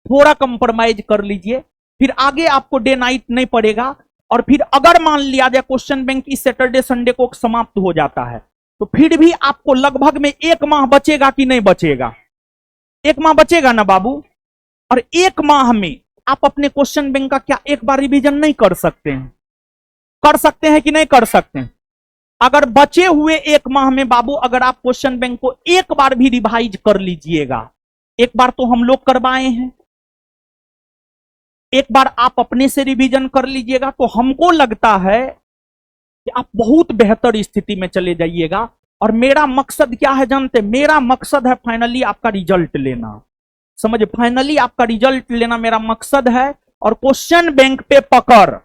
थोड़ा कंप्रोमाइज कर लीजिए, फिर आगे आपको डे नाइट नहीं पड़ेगा। और फिर अगर मान लिया जाए क्वेश्चन बैंक इस सैटरडे संडे को समाप्त हो जाता है, तो फिर भी आपको लगभग में 1 माह बचेगा कि नहीं बचेगा? 1 माह बचेगा ना बाबू। और 1 माह में आप अपने क्वेश्चन बैंक का क्या एक बार रिवीजन नहीं कर सकते हैं? कर सकते हैं कि नहीं कर सकते हैं? अगर बचे हुए 1 माह में बाबू अगर आप क्वेश्चन बैंक को एक बार भी रिवाइज कर लीजिएगा, एक बार तो हम लोग करवाए हैं, एक बार आप अपने से रिवीजन कर लीजिएगा, तो हमको लगता है कि आप बहुत बेहतर स्थिति में चले जाइएगा। और मेरा मकसद क्या है जानते? मेरा मकसद है फाइनली आपका रिजल्ट लेना। समझ, फाइनली आपका रिजल्ट लेना मेरा मकसद है। और क्वेश्चन बैंक पे पकड़,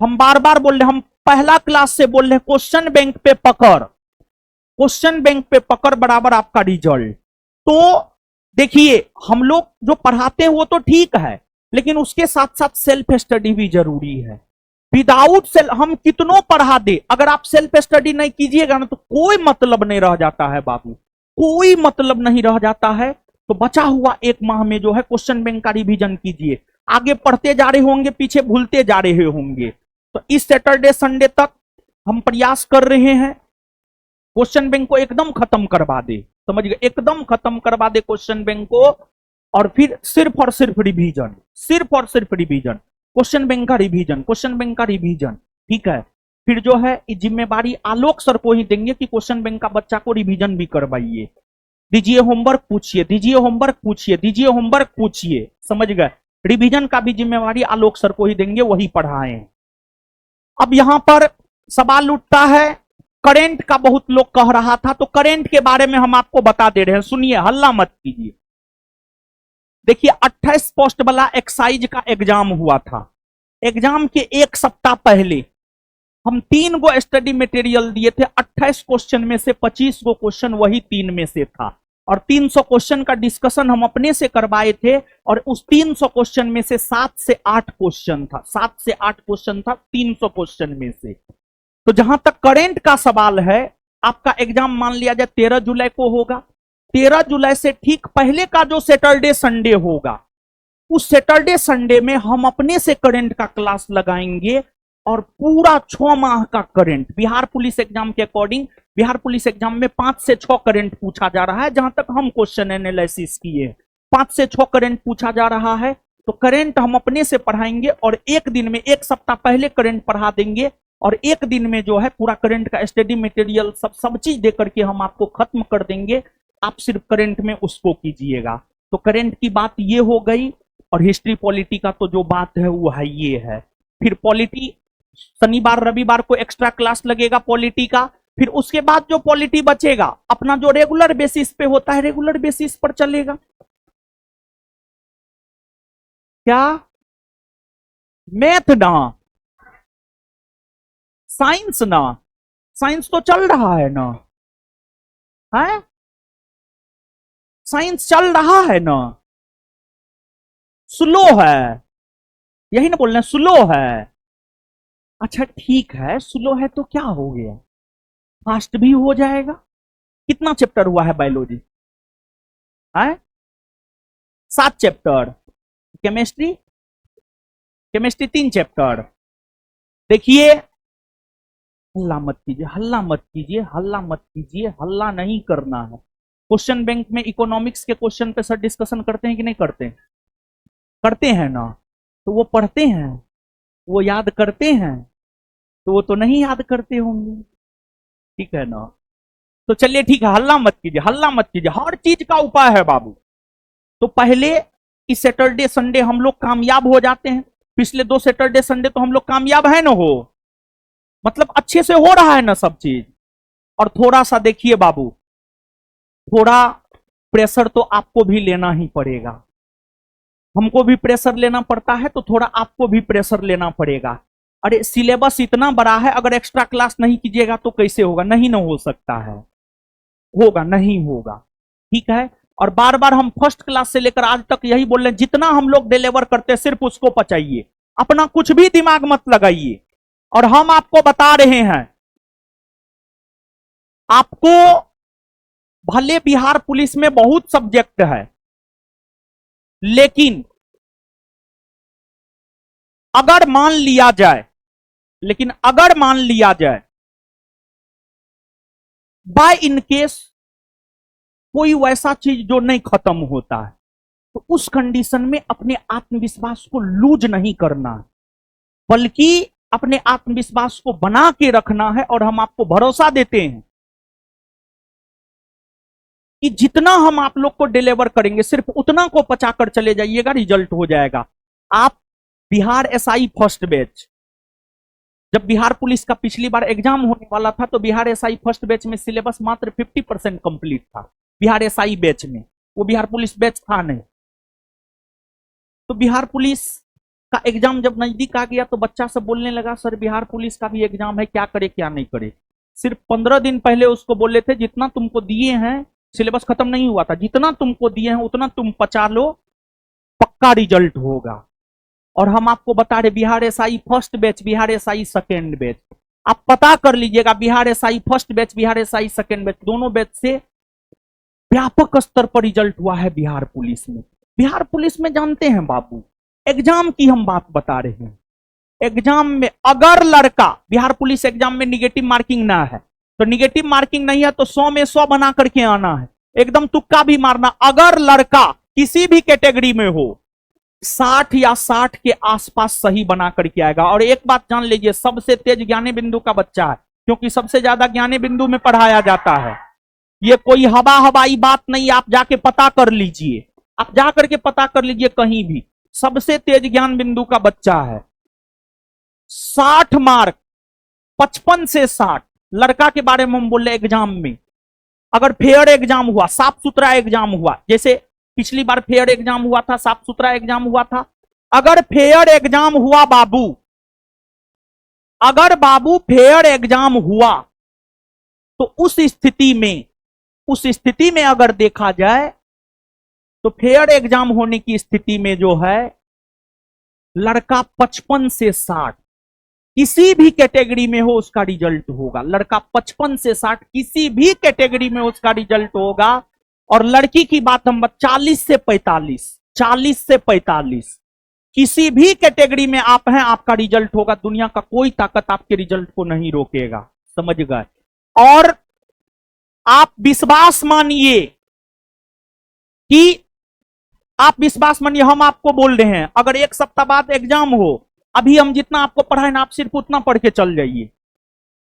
हम बार बार बोल रहे हैं, हम पहला क्लास से बोल रहे हैं, क्वेश्चन बैंक पे पकड़, क्वेश्चन बैंक पे पकड़ बराबर आपका रिजल्ट। तो देखिए, हम लोग जो पढ़ाते हैं वो तो ठीक है, लेकिन उसके साथ साथ सेल्फ स्टडी भी जरूरी है। विदाउट सेल्फ हम कितनों पढ़ा दे, अगर आप सेल्फ स्टडी नहीं कीजिएगा ना, तो कोई मतलब नहीं रह जाता है बाबू, कोई मतलब नहीं रह जाता है। तो बचा हुआ 1 माह में जो है क्वेश्चन बैंक का रिवीजन कीजिए। आगे पढ़ते जा रहे होंगे, पीछे भूलते जा रहे होंगे, तो इस सैटरडे संडे तक हम प्रयास कर रहे हैं क्वेश्चन बैंक को एकदम खत्म करवा दे। समझ गए? एकदम खत्म करवा दे क्वेश्चन बैंक को। और फिर सिर्फ और सिर्फ रिवीजन, सिर्फ और सिर्फ रिवीजन, क्वेश्चन बैंक का रिवीजन, क्वेश्चन बैंक का रिवीजन। ठीक है, फिर जो है ये जिम्मेवारी आलोक सर को ही देंगे कि क्वेश्चन बैंक का बच्चा को रिवीजन भी करवाइए। दीजिए होमवर्क पूछिए, दीजिए होमवर्क पूछिए, दीजिए होमवर्क पूछिए। समझ गए? रिवीजन का भी जिम्मेवारी आलोक सर को ही देंगे, वही पढ़ाएं। अब यहां पर सवाल उठता है करंट का, बहुत लोग कह रहा था, तो करंट के बारे में हम आपको बता दे रहे हैं, सुनिए, हल्ला मत कीजिए। देखिए 28 पोस्ट वाला एक्साइज का एग्जाम हुआ था। एग्जाम के 1 सप्ताह पहले हम 3 गो स्टडी मटेरियल दिए थे। 28 क्वेश्चन में से 25 गो क्वेश्चन वही 3 में से था, और 300 क्वेश्चन का डिस्कशन हम अपने से करवाए थे। और उस 300 क्वेश्चन में से 7 से 8 क्वेश्चन था, 7 से 8 क्वेश्चन था 300 क्वेश्चन में से। तो जहां तक करंट का सवाल है, आपका एग्जाम मान लिया जाए 13 जुलाई को होगा। 13 जुलाई से ठीक पहले का जो सैटरडे संडे होगा, उस सैटरडे संडे में हम अपने से करंट का क्लास लगाएंगे। और पूरा 6 माह का करंट, बिहार पुलिस एग्जाम के अकॉर्डिंग, बिहार पुलिस एग्जाम में 5 से 6 करंट पूछा जा रहा है, जहां तक हम क्वेश्चन एनालिसिस किए 5 से 6 करंट पूछा जा रहा है। तो करंट हम अपने से पढ़ाएंगे, और एक दिन में 1 सप्ताह पहले करंट पढ़ा देंगे, और एक दिन में जो है पूरा करंट का स्टडी मटेरियल सब चीज देकर के हम आपको खत्म कर देंगे। आप सिर्फ करंट में उसको कीजिएगा। तो करंट की बात ये हो गई। और हिस्ट्री पॉलिटी का तो जो बात है वो है ये है। फिर पॉलिटी शनिवार रविवार को एक्स्ट्रा क्लास लगेगा पॉलिटी का। फिर उसके बाद जो पॉलिटी बचेगा अपना जो रेगुलर बेसिस पे होता है, रेगुलर बेसिस पर चलेगा। क्या? मैथ ना, साइंस ना, साइंस तो चल रहा है ना, है साइंस चल रहा है ना, स्लो है, यही ना बोल रहे हैं, स्लो है। अच्छा ठीक है, स्लो है तो क्या हो गया, फास्ट भी हो जाएगा। कितना चैप्टर हुआ है बायोलॉजी? है 7 चैप्टर। Chemistry, chemistry 3 chapter. देखिए, हल्ला मत कीजिए, हल्ला मत कीजिए, हल्ला मत कीजिए, हल्ला नहीं करना है। क्वेश्चन बैंक में इकोनॉमिक्स के क्वेश्चन पे सर डिस्कशन करते हैं कि नहीं करते? करते हैं ना। तो वो पढ़ते हैं, वो याद करते हैं, तो वो तो नहीं याद करते होंगे। ठीक है ना। तो चलिए ठीक है, हल्ला मत कीजिए, हल्ला मत कीजिए, हर चीज का उपाय है बाबू। तो पहले इस सैटरडे संडे हम लोग कामयाब हो जाते हैं। पिछले 2 सैटरडे संडे तो हम लोग कामयाब है ना, हो मतलब अच्छे से हो रहा है ना सब चीज। और थोड़ा सा देखिए बाबू, थोड़ा प्रेशर तो आपको भी लेना ही पड़ेगा। हमको भी प्रेशर लेना पड़ता है, तो थोड़ा आपको भी प्रेशर लेना पड़ेगा। अरे सिलेबस इतना बड़ा है, अगर एक्स्ट्रा क्लास नहीं कीजिएगा तो कैसे होगा? नहीं ना हो सकता है, होगा नहीं होगा। ठीक है। और बार बार हम फर्स्ट क्लास से लेकर आज तक यही बोल रहे हैं, जितना हम लोग डिलीवर करते हैं सिर्फ उसको पचाइए, अपना कुछ भी दिमाग मत लगाइए। और हम आपको बता रहे हैं, आपको भले बिहार पुलिस में बहुत सब्जेक्ट है, लेकिन अगर मान लिया जाए, लेकिन अगर मान लिया जाए बाय इन केस कोई वैसा चीज जो नहीं खत्म होता है, तो उस कंडीशन में अपने आत्मविश्वास को लूज नहीं करना है, बल्कि अपने आत्मविश्वास को बना के रखना है। और हम आपको भरोसा देते हैं कि जितना हम आप लोग को डिलीवर करेंगे सिर्फ उतना को पचाकर चले जाइएगा, रिजल्ट हो जाएगा। आप बिहार एसआई फर्स्ट बैच, जब बिहार पुलिस का पिछली बार एग्जाम होने वाला था तो बिहार एसआई फर्स्ट बैच में सिलेबस मात्र 50% कंप्लीट था। बिहार एसआई बैच में, वो बिहार पुलिस बैच था नहीं। तो बिहार पुलिस का एग्जाम जब नजदीक आ गया तो बच्चा सब बोलने लगा, सर बिहार पुलिस का भी एग्जाम है, क्या करे क्या नहीं करे। सिर्फ 15 दिन पहले उसको बोले थे जितना तुमको दिए हैं, सिलेबस खत्म नहीं हुआ था, जितना तुमको दिए हैं उतना तुम पचा लो, पक्का रिजल्ट होगा। और हम आपको बता रहे Bihar SI first batch, Bihar SI second batch, आप पता कर लीजिएगा। Bihar SI first batch, Bihar SI second batch, दोनों बैच से व्यापक स्तर पर रिजल्ट हुआ है बिहार पुलिस में। बिहार पुलिस में जानते हैं बाबू, एग्जाम की हम बात बता रहे हैं, एग्जाम में अगर लड़का, बिहार पुलिस एग्जाम में निगेटिव मार्किंग ना है तो निगेटिव मार्किंग नहीं है तो 100 में 100 बना करके आना है, एकदम तुक्का भी मारना। अगर लड़का किसी भी कैटेगरी में हो 60 या 60 के आसपास सही बना करके आएगा। और एक बात जान लीजिए, सबसे तेज ज्ञानी बिंदु का बच्चा है, क्योंकि सबसे ज्यादा ज्ञानी बिंदु में पढ़ाया जाता है। ये कोई हवाई बात नहीं, आप जाके पता कर लीजिए, आप जा करके पता कर लीजिए कहीं भी, सबसे तेज ज्ञान बिंदु का बच्चा है। 60 मार्क, 55 से 60 लड़का के बारे में हम बोले एग्जाम में। अगर फेयर एग्जाम हुआ, साफ सुथरा एग्जाम हुआ, जैसे पिछली बार फेयर एग्जाम हुआ था, साफ सुथरा एग्जाम हुआ था, अगर फेयर एग्जाम हुआ बाबू, अगर बाबू फेयर एग्जाम हुआ तो उस स्थिति में अगर देखा जाए तो फेयर एग्जाम होने की स्थिति में जो है लड़का 55 से 60 किसी भी कैटेगरी में हो उसका रिजल्ट होगा। लड़का 55 से 60 किसी भी कैटेगरी में उसका रिजल्ट होगा। और लड़की की बात हम 40 से 45, 40 से 45 किसी भी कैटेगरी में आप हैं, आपका रिजल्ट होगा। दुनिया का कोई ताकत आपके रिजल्ट को नहीं रोकेगा, समझ गए। और आप विश्वास मानिए कि हम आपको बोल रहे हैं, अगर एक सप्ताह बाद एग्जाम हो, अभी हम जितना आपको पढ़ाए ना, आप सिर्फ उतना पढ़ के चल जाइए,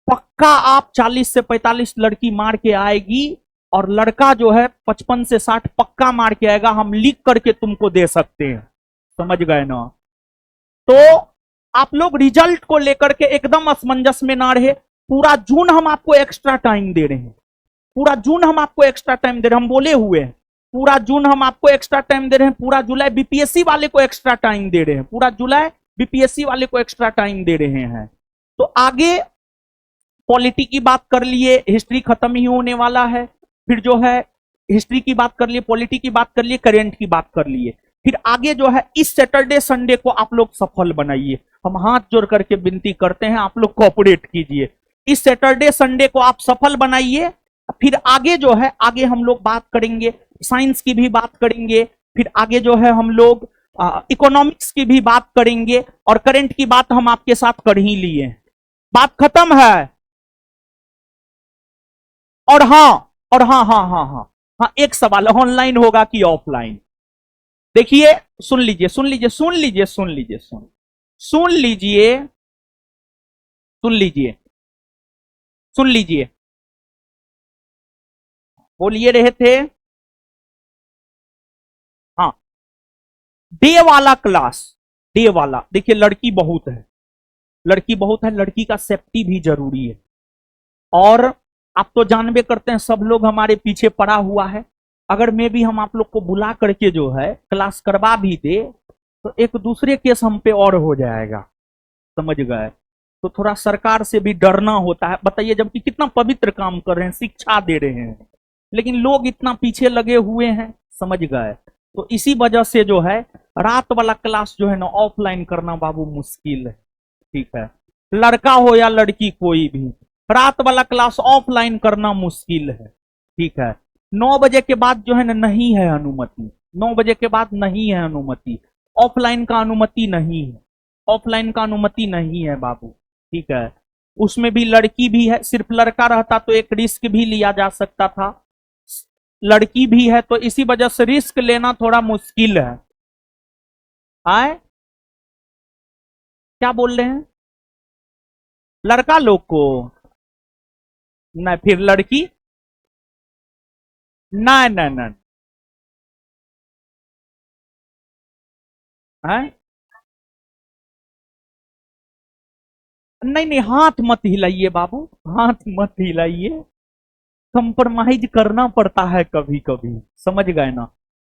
पक्का आप 40 से 45 लड़की मार के आएगी और लड़का जो है 55 से 60 पक्का मार के आएगा। हम लिख करके तुमको दे सकते हैं, समझ गए ना। तो आप लोग रिजल्ट को लेकर के एकदम असमंजस में ना रहे। पूरा जून हम आपको एक्स्ट्रा टाइम दे रहे हैं, पूरा जून हम आपको एक्स्ट्रा टाइम दे रहे हैं, हम बोले हुए हैं पूरा जून हम आपको एक्स्ट्रा टाइम दे रहे हैं। पूरा जुलाई बीपीएससी वाले को एक्स्ट्रा टाइम दे रहे हैं, पूरा जुलाई बीपीएससी वाले को एक्स्ट्रा टाइम दे रहे हैं। तो आगे पॉलिटी की बात कर लिए, हिस्ट्री खत्म ही होने वाला है, फिर जो है हिस्ट्री की बात कर लिए, पॉलिटी की बात कर लिए, करेंट की बात कर लिए। फिर आगे जो है इस सैटरडे संडे को आप लोग सफल बनाइए, हम हाथ जोड़ करके विनती करते हैं, आप लोग कोऑपरेट कीजिए। इस सैटरडे संडे को आप सफल बनाइए। फिर आगे जो है, आगे हम लोग बात करेंगे, साइंस की भी बात करेंगे, फिर आगे जो है हम लोग इकोनॉमिक्स की भी बात करेंगे, और करंट की बात हम आपके साथ कर ही लिए, बात खत्म है। और हाँ, एक सवाल, ऑनलाइन होगा कि ऑफलाइन? देखिए, सुन लीजिए, बोलिए रहे थे। हाँ, डे वाला क्लास, डे वाला, देखिए लड़की बहुत है, लड़की का सेफ्टी भी जरूरी है। और आप तो जानबे करते हैं सब लोग हमारे पीछे पड़ा हुआ है। अगर मैं भी हम आप लोग को बुला करके जो है क्लास करवा भी दे तो एक दूसरे केस हम पे और हो जाएगा, समझ गए। तो थोड़ा सरकार से भी डरना होता है। बताइए, जबकि कितना पवित्र काम कर रहे हैं, शिक्षा दे रहे हैं, लेकिन लोग इतना पीछे लगे हुए हैं, समझ गए। तो इसी वजह से जो है रात वाला क्लास जो है ना ऑफलाइन करना बाबू मुश्किल है, ठीक है। लड़का हो या लड़की कोई भी, रात वाला क्लास ऑफलाइन करना मुश्किल है, ठीक है। 9 बजे के बाद जो है ना नहीं है अनुमति, 9 बजे के बाद नहीं है अनुमति, ऑफलाइन का अनुमति नहीं है। ऑफलाइन का अनुमति नहीं है बाबू, ठीक है। उसमें भी लड़की भी है, सिर्फ लड़का रहता तो एक रिस्क भी लिया जा सकता था, लड़की भी है तो इसी वजह से रिस्क लेना थोड़ा मुश्किल है। आए क्या बोल रहे हैं? लड़का लोग को नहीं, फिर लड़की नहीं नहीं नहीं है? नहीं नहीं, हाथ मत हिलाइए बाबू, हाथ मत हिलाइए, कंप्रोमाइज करना पड़ता है कभी कभी, समझ गए ना।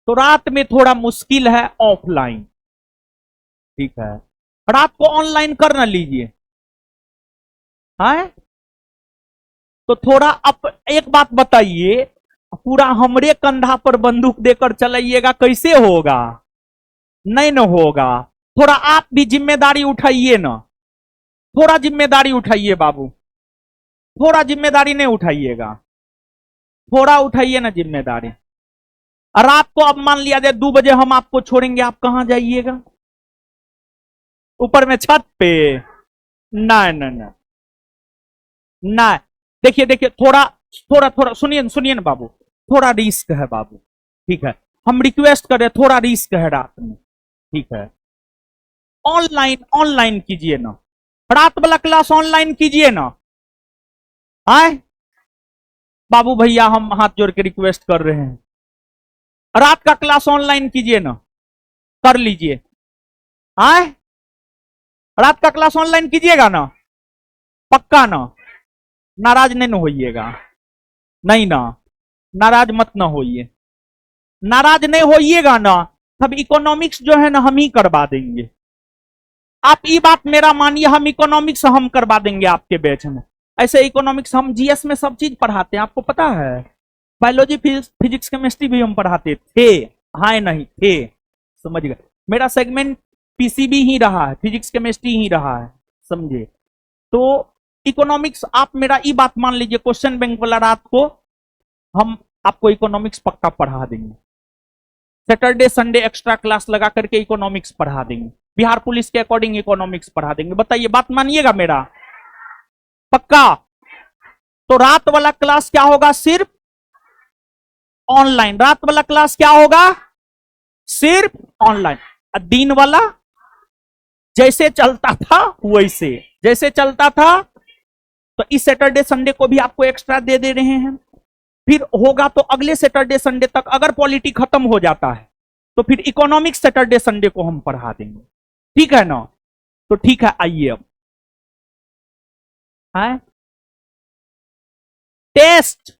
तो रात में थोड़ा मुश्किल है ऑफलाइन, ठीक है। रात को ऑनलाइन कर ना लीजिए, है तो थोड़ा। अब एक बात बताइए, पूरा हमरे कंधा पर बंदूक देकर चलाइएगा, कैसे होगा? नहीं न होगा। थोड़ा आप भी जिम्मेदारी उठाइए ना, थोड़ा जिम्मेदारी उठाइए बाबू, थोड़ा जिम्मेदारी नहीं उठाइएगा, थोड़ा उठाइए ना जिम्मेदारी। रात को अब मान लिया जाए 2 बजे हम आपको छोड़ेंगे, आप कहां जाइएगा? ऊपर में छत पे? नहीं नहीं नहीं नहीं, देखिए देखिए, थोड़ा थोड़ा थोड़ा सुनिए सुनिए ना बाबू, थोड़ा रिस्क है बाबू, ठीक है। हम रिक्वेस्ट करें, थोड़ा रिस्क है रात में, ठीक है। ऑनलाइन ऑनलाइन कीजिए ना, रात वाला क्लास ऑनलाइन कीजिए ना। आए बाबू भैया, हम हाथ जोड़ के रिक्वेस्ट कर रहे हैं, रात का क्लास ऑनलाइन कीजिए ना, कर लीजिए। आए रात का क्लास ऑनलाइन कीजिएगा ना, पक्का ना? नाराज नहीं ना होइएगा, नहीं ना, नाराज मत ना होइए, नाराज नहीं होइएगा ना। तब इकोनॉमिक्स जो है ना हम ही करवा देंगे, आप ये बात मेरा मानिए, हम इकोनॉमिक्स हम करवा देंगे आपके बैच में। ऐसे इकोनॉमिक्स हम जीएस में सब चीज पढ़ाते हैं, आपको पता है। बायोलॉजी फिजिक्स केमिस्ट्री भी हम पढ़ाते थे, हाँ नहीं थे, समझ गए। मेरा सेगमेंट पीसीबी ही रहा है, फिजिक्स केमिस्ट्री ही रहा है, समझे। तो इकोनॉमिक्स आप मेरा ये बात मान लीजिए, क्वेश्चन बैंक वाला रात को हम आपको इकोनॉमिक्स पक्का पढ़ा देंगे, सैटरडे संडे एक्स्ट्रा क्लास लगा करके इकोनॉमिक्स पढ़ा देंगे, बिहार पुलिस के अकॉर्डिंग इकोनॉमिक्स पढ़ा देंगे। बताइए, बात मानिएगा मेरा? पक्का? तो रात वाला क्लास क्या होगा? सिर्फ ऑनलाइन। रात वाला क्लास क्या होगा? सिर्फ ऑनलाइन। दिन वाला जैसे चलता था वैसे, जैसे चलता था। तो इस सैटरडे संडे को भी आपको एक्स्ट्रा दे दे रहे हैं, फिर होगा तो अगले सैटरडे संडे तक, अगर पॉलिटी खत्म हो जाता है तो फिर इकोनॉमिक्स सैटरडे संडे को हम पढ़ा देंगे, ठीक है ना? तो ठीक है, आइए अब है टेस्ट।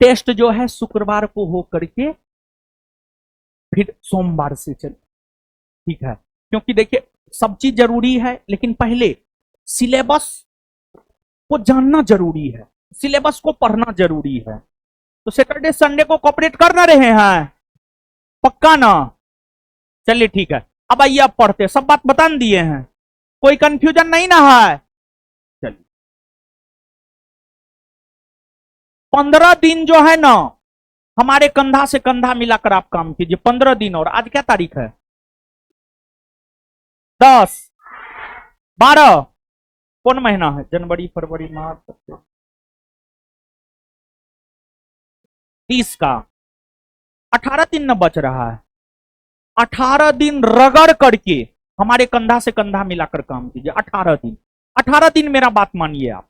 टेस्ट जो है शुक्रवार को हो करके फिर सोमवार से चले, ठीक है। क्योंकि देखिए सब चीज जरूरी है, लेकिन पहले सिलेबस को जानना जरूरी है, सिलेबस को पढ़ना जरूरी है। तो सैटरडे संडे को कॉपरेट कर ना रहे हैं, पक्का ना? चलिए ठीक है, अब आइए आप पढ़ते, सब बात बता दिए हैं, कोई कंफ्यूजन नहीं ना है। चलिए 15 दिन जो है ना हमारे कंधा से कंधा मिलाकर आप काम कीजिए, 15 दिन। और आज क्या तारीख है? 10, 12, कौन महीना है? जनवरी फरवरी मार्च अप्रैल, 30 का 18 दिन न बच रहा है। 18 दिन रगड़ करके हमारे कंधा से कंधा मिलाकर काम कीजिए, 18 दिन। 18 दिन मेरा बात मानिए आप,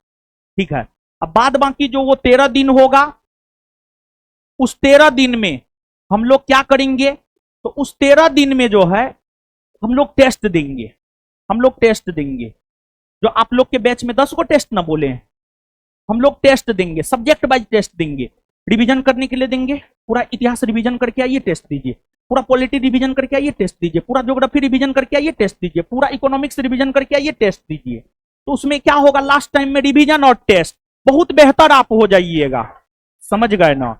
ठीक है। अब बाद बाकी जो वो 13 दिन होगा, उस 13 दिन में हम लोग क्या करेंगे? तो उस 13 दिन में जो है हम लोग टेस्ट देंगे, हम लोग टेस्ट देंगे। जो आप लोग के बैच में 10 को टेस्ट ना बोले हैं, हम लोग टेस्ट देंगे, सब्जेक्ट वाइज टेस्ट देंगे। रिवीजन करने के लिए देंगे, पूरा इतिहास रिवीजन करके आइए टेस्ट दीजिए, पूरा पॉलिटी रिवीजन करके आइए टेस्ट दीजिए, पूरा ज्योग्राफी रिवीजन करके आइए टेस्ट दीजिए, पूरा इकोनॉमिक्स रिवीजन करके आइए टेस्ट दीजिए। तो उसमें क्या होगा, लास्ट टाइम में रिवीजन और टेस्ट, बहुत बेहतर आप हो जाइएगा, समझ गए ना?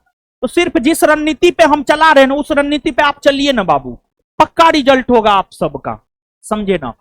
तो सिर्फ जिस रणनीति पे हम चला रहे हैं ना, उस रणनीति पे आप चलिए ना बाबू, पक्का रिजल्ट होगा आप सबका, समझे ना?